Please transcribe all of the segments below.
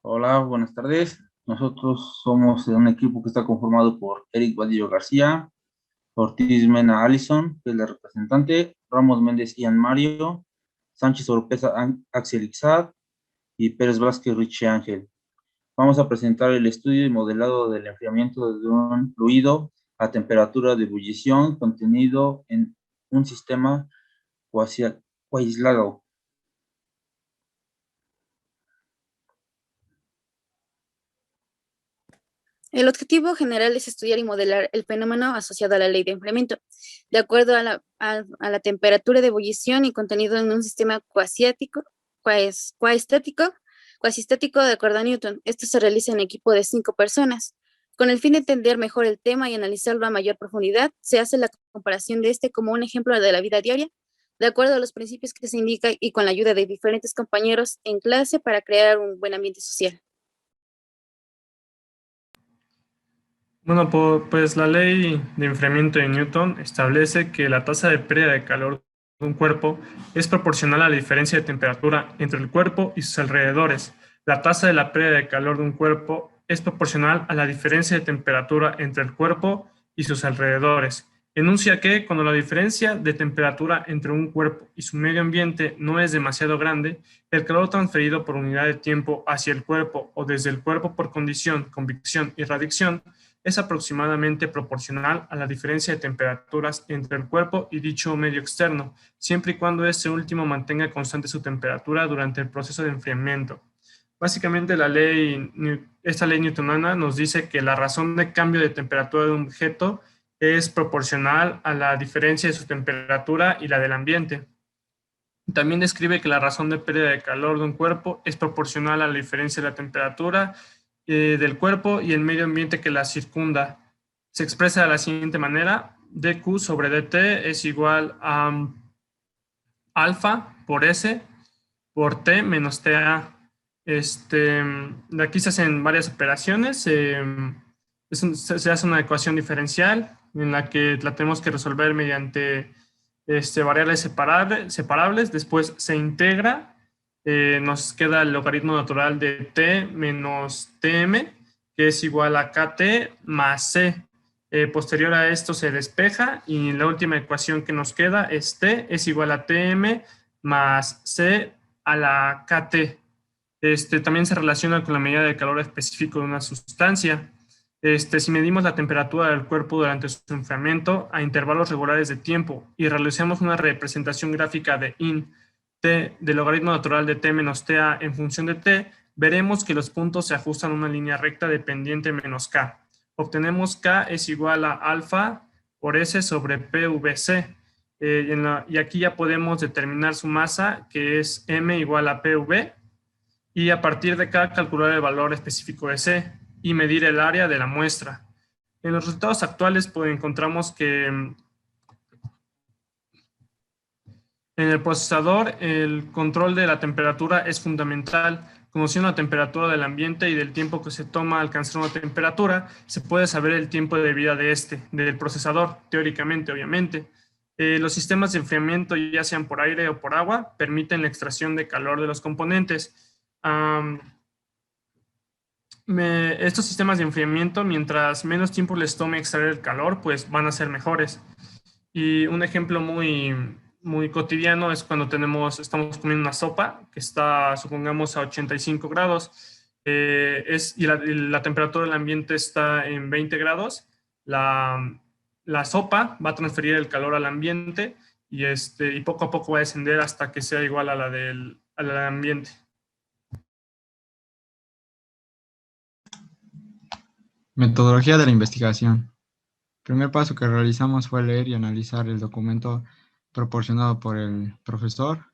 Hola, buenas tardes. Nosotros somos un equipo que está conformado por Eric Vadillo García, Ortiz Mena Allison, que es la representante, Ramos Méndez Ian Mario, Sánchez Oropeza Axel Ixad y Pérez Vázquez Richie Ángel. Vamos a presentar el estudio y modelado del enfriamiento de un fluido a temperatura de ebullición contenido en un sistema cuasi aislado. El objetivo general es estudiar y modelar el fenómeno asociado a la ley de enfriamiento, de acuerdo a la temperatura de ebullición y contenido en un sistema cuasistático de acuerdo a Newton. Esto se realiza en equipo de 5 personas. Con el fin de entender mejor el tema y analizarlo a mayor profundidad, se hace la comparación de este como un ejemplo de la vida diaria, de acuerdo a los principios que se indican y con la ayuda de diferentes compañeros en clase para crear un buen ambiente social. Bueno, pues la ley de enfriamiento de Newton establece que la tasa de pérdida de calor de un cuerpo es proporcional a la diferencia de temperatura entre el cuerpo y sus alrededores. La tasa de la pérdida de calor de un cuerpo es proporcional a la diferencia de temperatura entre el cuerpo y sus alrededores. Enuncia que cuando la diferencia de temperatura entre un cuerpo y su medio ambiente no es demasiado grande, el calor transferido por unidad de tiempo hacia el cuerpo o desde el cuerpo por condición, convección y radiación es aproximadamente proporcional a la diferencia de temperaturas entre el cuerpo y dicho medio externo, siempre y cuando este último mantenga constante su temperatura durante el proceso de enfriamiento. Básicamente esta ley newtoniana nos dice que la razón de cambio de temperatura de un objeto es proporcional a la diferencia de su temperatura y la del ambiente. También describe que la razón de pérdida de calor de un cuerpo es proporcional a la diferencia de la temperatura del cuerpo y el medio ambiente que la circunda. Se expresa de la siguiente manera: dq sobre dt es igual a alfa por s por t menos ta. De aquí se hacen varias operaciones. Se hace una ecuación diferencial en la que la tenemos que resolver mediante variables separables. Después se integra. Nos queda el logaritmo natural de t menos tm, que es igual a kt más c. Posterior a esto se despeja y la última ecuación que nos queda es t es igual a tm más c a la kt. También se relaciona con la medida de calor específico de una sustancia. Si medimos la temperatura del cuerpo durante su enfriamiento a intervalos regulares de tiempo y realizamos una representación gráfica de in t del logaritmo natural de t menos ta en función de t, veremos que los puntos se ajustan a una línea recta de pendiente menos k. Obtenemos k es igual a alfa por s sobre pvc. Y aquí ya podemos determinar su masa, que es m igual a pv, y a partir de acá calcular el valor específico de C y medir el área de la muestra. En los resultados actuales pues, encontramos que en el procesador el control de la temperatura es fundamental. Conociendo la temperatura del ambiente y del tiempo que se toma alcanzar una temperatura, se puede saber el tiempo de vida del procesador, teóricamente, obviamente. Los sistemas de enfriamiento, ya sean por aire o por agua, permiten la extracción de calor de los componentes. Estos sistemas de enfriamiento, mientras menos tiempo les tome extraer el calor, pues van a ser mejores. Y un ejemplo muy cotidiano es cuando estamos comiendo una sopa que está, supongamos, a 85 grados y la temperatura del ambiente está en 20 grados. La sopa va a transferir el calor al ambiente y poco a poco va a descender hasta que sea igual a la del ambiente. Metodología de la investigación. El primer paso que realizamos fue leer y analizar el documento proporcionado por el profesor.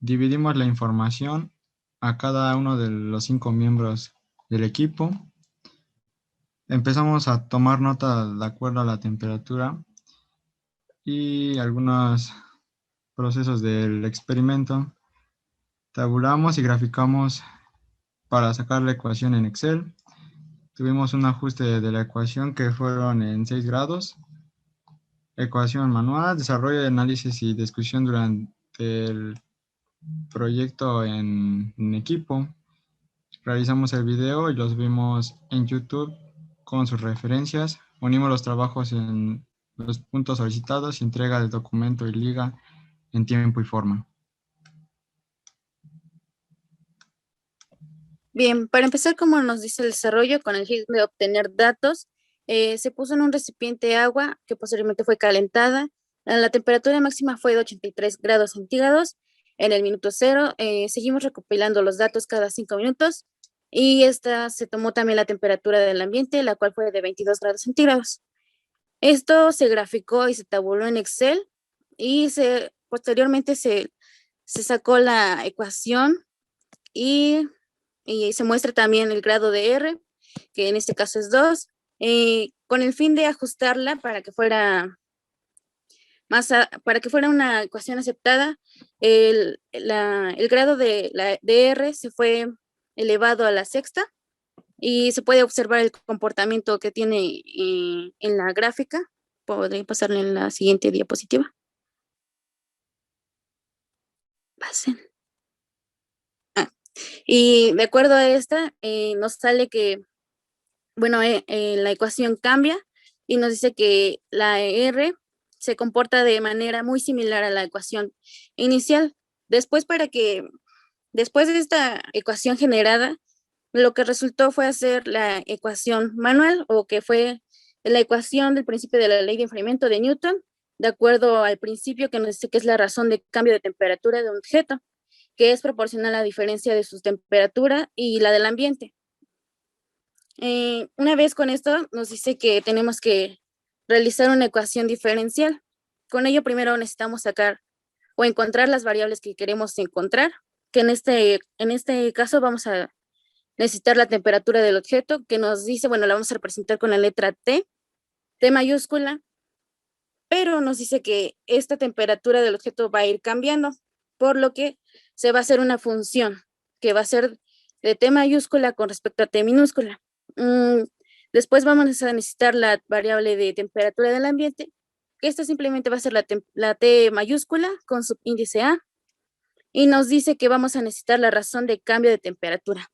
Dividimos la información a cada uno de los 5 miembros del equipo. Empezamos a tomar nota de acuerdo a la temperatura y algunos procesos del experimento. Tabulamos y graficamos para sacar la ecuación en Excel. Tuvimos un ajuste de la ecuación que fueron en 6 grados. Ecuación manual, desarrollo de análisis y discusión durante el proyecto en equipo. Realizamos el video y los vimos en YouTube con sus referencias. Unimos los trabajos en los puntos solicitados, entrega del documento y liga en tiempo y forma. Bien, para empezar, como nos dice el desarrollo, con el fin de obtener datos, se puso en un recipiente agua que posteriormente fue calentada. La temperatura máxima fue de 83 grados centígrados en el minuto cero. Seguimos recopilando los datos cada 5 minutos y esta se tomó también la temperatura del ambiente, la cual fue de 22 grados centígrados. Esto se graficó y se tabuló en Excel y posteriormente se sacó la ecuación y se muestra también el grado de R, que en este caso es 2, con el fin de ajustarla para que fuera una ecuación aceptada. El grado de R se fue elevado a la sexta y se puede observar el comportamiento que tiene en la gráfica. Podría pasarle en la siguiente diapositiva. Pasen. Y de acuerdo a esta, nos sale que, bueno, la ecuación cambia y nos dice que la R se comporta de manera muy similar a la ecuación inicial. Después de esta ecuación generada, lo que resultó fue hacer la ecuación manual, o que fue la ecuación del principio de la ley de enfriamiento de Newton, de acuerdo al principio que nos dice que es la razón de cambio de temperatura de un objeto, que es proporcional a la diferencia de su temperatura y la del ambiente. Una vez con esto, nos dice que tenemos que realizar una ecuación diferencial. Con ello, primero necesitamos sacar o encontrar las variables que queremos encontrar, que en este caso vamos a necesitar la temperatura del objeto, que nos dice, bueno, la vamos a representar con la letra T mayúscula, pero nos dice que esta temperatura del objeto va a ir cambiando, por lo que se va a hacer una función que va a ser de T mayúscula con respecto a T minúscula. Después vamos a necesitar la variable de temperatura del ambiente, que esta simplemente va a ser la T mayúscula con subíndice A, y nos dice que vamos a necesitar la razón de cambio de temperatura,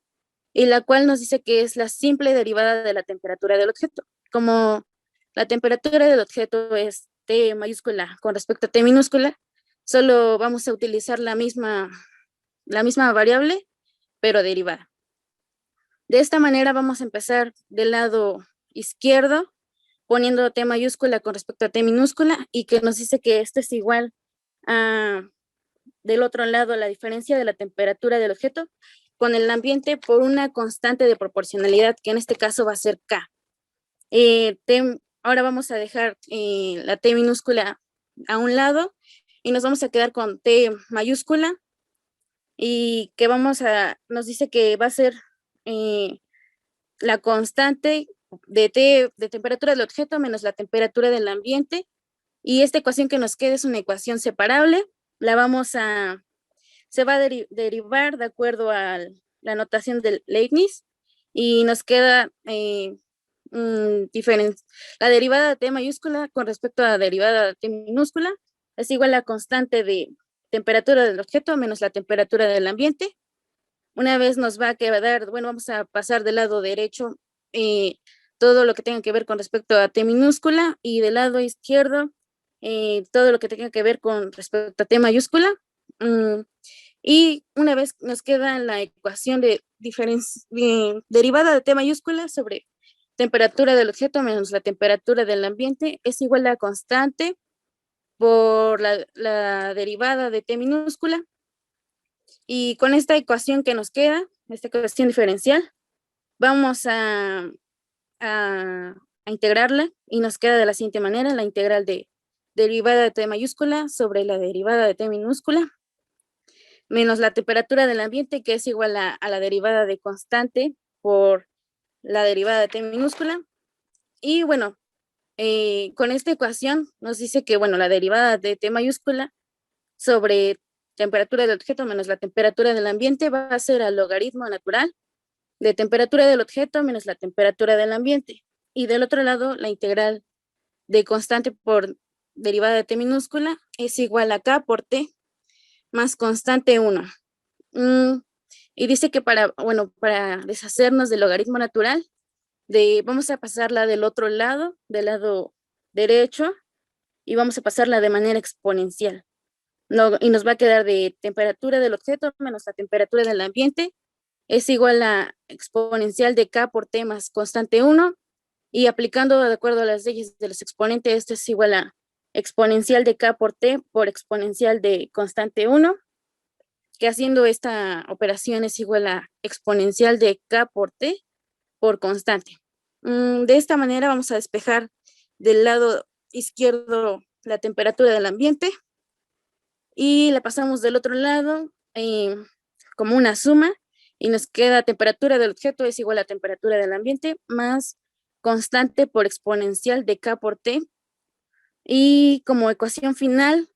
y la cual nos dice que es la simple derivada de la temperatura del objeto. Como la temperatura del objeto es T mayúscula con respecto a T minúscula, solo vamos a utilizar la misma variable, pero derivada. De esta manera vamos a empezar del lado izquierdo, poniendo T mayúscula con respecto a T minúscula, y que nos dice que esto es igual a, del otro lado, la diferencia de la temperatura del objeto con el ambiente por una constante de proporcionalidad, que en este caso va a ser K. Ahora vamos a dejar la T minúscula a un lado y nos vamos a quedar con T mayúscula, y que nos dice que va a ser la constante de temperatura del objeto menos la temperatura del ambiente, y esta ecuación que nos queda es una ecuación separable. Se va a derivar de acuerdo a la notación del Leibniz, y nos queda la derivada de T mayúscula con respecto a la derivada de T minúscula es igual a la constante de temperatura del objeto menos la temperatura del ambiente. Una vez nos va a quedar, bueno, vamos a pasar del lado derecho todo lo que tenga que ver con respecto a T minúscula, y del lado izquierdo todo lo que tenga que ver con respecto a T mayúscula. Y una vez nos queda la ecuación de derivada de T mayúscula sobre temperatura del objeto menos la temperatura del ambiente es igual a la constante por la derivada de T minúscula. Y con esta ecuación que nos queda, esta ecuación diferencial, vamos a integrarla, y nos queda de la siguiente manera: la integral de derivada de T mayúscula sobre la derivada de T minúscula menos la temperatura del ambiente, que es igual a la derivada de constante por la derivada de T minúscula. Y bueno, con esta ecuación nos dice que, bueno, la derivada de T mayúscula sobre temperatura del objeto menos la temperatura del ambiente va a ser al logaritmo natural de temperatura del objeto menos la temperatura del ambiente. Y del otro lado, la integral de constante por derivada de T minúscula es igual a K por T más constante 1. y dice que para deshacernos del logaritmo natural, vamos a pasarla del otro lado, del lado derecho, y vamos a pasarla de manera exponencial. Y nos va a quedar de temperatura del objeto menos la temperatura del ambiente es igual a exponencial de K por T más constante 1, y aplicando de acuerdo a las leyes de los exponentes, esto es igual a exponencial de K por T por exponencial de constante 1, que haciendo esta operación es igual a exponencial de K por T por constante. De esta manera vamos a despejar del lado izquierdo la temperatura del ambiente y la pasamos del otro lado como una suma, y nos queda temperatura del objeto es igual a temperatura del ambiente más constante por exponencial de K por T, y como ecuación final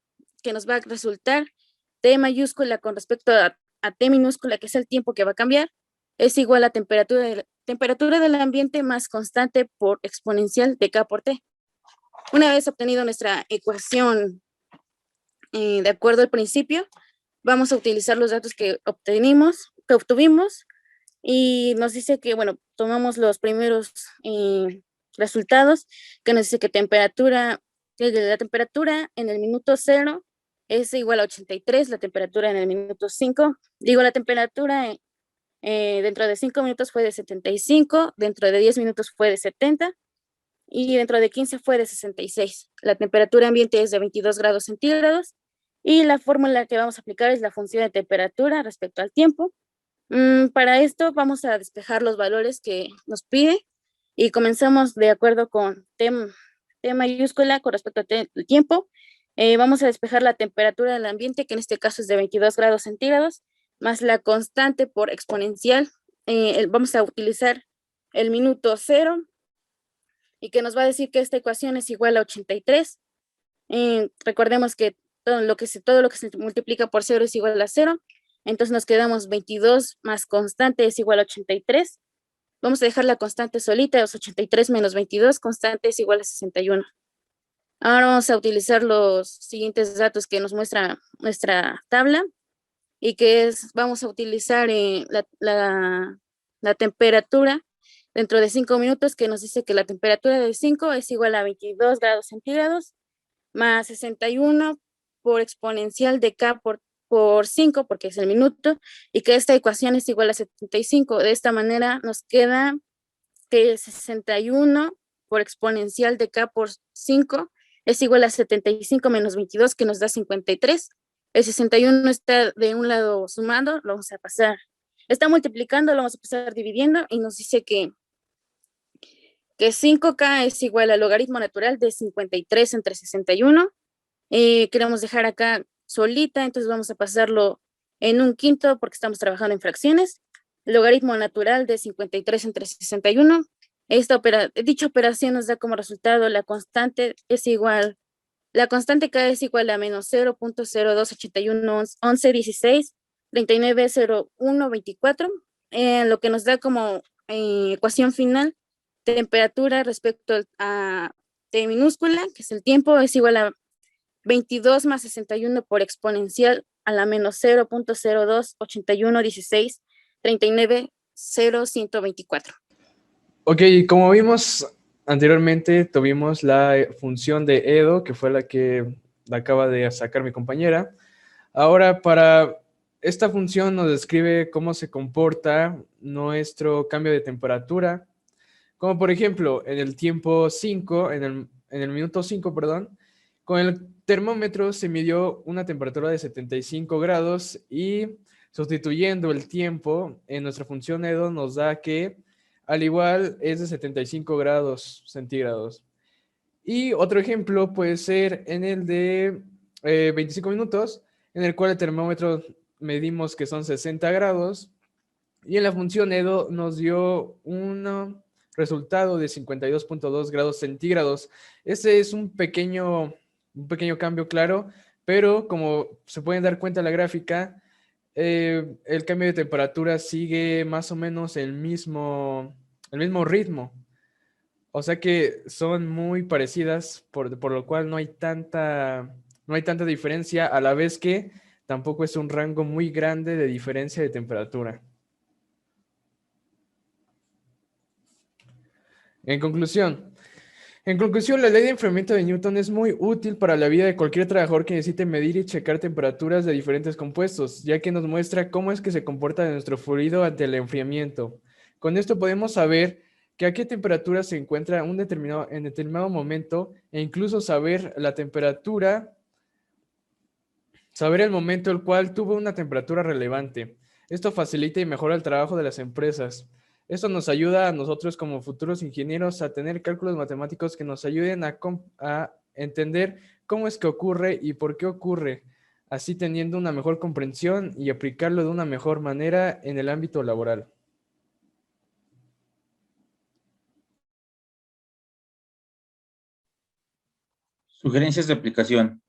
que nos va a resultar T mayúscula con respecto a T minúscula, que es el tiempo que va a cambiar, es igual a temperatura del ambiente más constante por exponencial de K por T. Una vez obtenido nuestra ecuación de acuerdo al principio, vamos a utilizar los datos que obtuvimos, y nos dice que, bueno, tomamos los primeros resultados, que nos dice que la temperatura en el minuto 0 es igual a 83, la temperatura en el minuto 5, la temperatura dentro de 5 minutos fue de 75, dentro de 10 minutos fue de 70, y dentro de 15 fue de 66. La temperatura ambiente es de 22 grados centígrados, y la fórmula que vamos a aplicar es la función de temperatura respecto al tiempo. Para esto vamos a despejar los valores que nos pide, y comenzamos de acuerdo con T mayúscula con respecto al tiempo. Vamos a despejar la temperatura del ambiente, que en este caso es de 22 grados centígrados, más la constante por exponencial. Vamos a utilizar el minuto 0, y que nos va a decir que esta ecuación es igual a 83. Recordemos que todo lo que se multiplica por 0 es igual a 0. Entonces nos quedamos 22 más constante es igual a 83. Vamos a dejar la constante solita, los 83 menos 22, constante es igual a 61. Ahora vamos a utilizar los siguientes datos que nos muestra nuestra tabla, y que vamos a utilizar la temperatura dentro de 5 minutos, que nos dice que la temperatura de 5 es igual a 22 grados centígrados, más 61 por exponencial de K por 5, porque es el minuto, y que esta ecuación es igual a 75. De esta manera nos queda que 61 por exponencial de K por 5 es igual a 75 menos 22, que nos da 53. El 61 está de un lado sumando, lo vamos a pasar. Está multiplicando, lo vamos a pasar dividiendo, y nos dice que 5K es igual al logaritmo natural de 53 entre 61. Queremos dejar acá solita, entonces vamos a pasarlo en un quinto porque estamos trabajando en fracciones. El logaritmo natural de 53 entre 61. Dicha operación nos da como resultado la constante K es igual a menos 0.02811116 390124, lo que nos da como ecuación final temperatura respecto a T minúscula, que es el tiempo, es igual a 22 más 61 por exponencial a la menos 0.028116 390124. Ok, como vimos anteriormente, tuvimos la función de Edo, que fue la que la acaba de sacar mi compañera. Ahora, para esta función nos describe cómo se comporta nuestro cambio de temperatura, como por ejemplo, en el tiempo 5, en el minuto 5, perdón, con el termómetro se midió una temperatura de 75 grados, y sustituyendo el tiempo en nuestra función Edo nos da que al igual es de 75 grados centígrados. Y otro ejemplo puede ser en el de 25 minutos, en el cual el termómetro medimos que son 60 grados, y en la función Edo nos dio un resultado de 52.2 grados centígrados. Este es un pequeño cambio, claro, pero como se pueden dar cuenta en la gráfica, el cambio de temperatura sigue más o menos el mismo ritmo. O sea que son muy parecidas, por lo cual no hay tanta diferencia, a la vez que tampoco es un rango muy grande de diferencia de temperatura. En conclusión, la ley de enfriamiento de Newton es muy útil para la vida de cualquier trabajador que necesite medir y checar temperaturas de diferentes compuestos, ya que nos muestra cómo es que se comporta nuestro fluido ante el enfriamiento. Con esto podemos saber que a qué temperatura se encuentra en determinado momento e incluso saber la temperatura, saber el momento el cual tuvo una temperatura relevante. Esto facilita y mejora el trabajo de las empresas. Esto nos ayuda a nosotros como futuros ingenieros a tener cálculos matemáticos que nos ayuden a entender cómo es que ocurre y por qué ocurre, así teniendo una mejor comprensión y aplicarlo de una mejor manera en el ámbito laboral. Sugerencias de aplicación.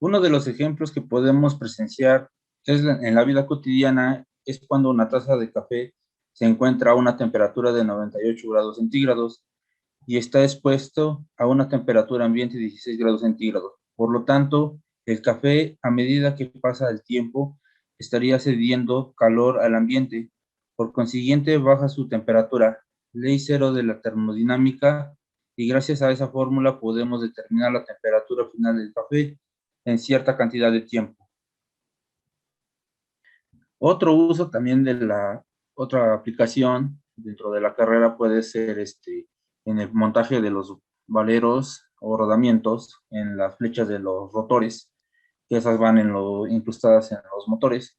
Uno de los ejemplos que podemos presenciar en la vida cotidiana es cuando una taza de café se encuentra a una temperatura de 98 grados centígrados y está expuesto a una temperatura ambiente de 16 grados centígrados. Por lo tanto, el café, a medida que pasa el tiempo, estaría cediendo calor al ambiente. Por consiguiente, baja su temperatura. Ley cero de la termodinámica, y gracias a esa fórmula podemos determinar la temperatura final del café en cierta cantidad de tiempo. Otro uso también de la otra aplicación dentro de la carrera puede ser en el montaje de los valeros o rodamientos en las flechas de los rotores, que esas van incrustadas en los motores.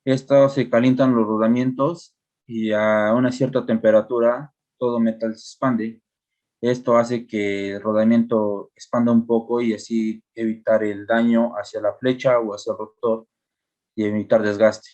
Estas se calientan los rodamientos y a una cierta temperatura todo metal se expande. Esto hace que el rodamiento expanda un poco y así evitar el daño hacia la flecha o hacia el rotor y evitar desgaste.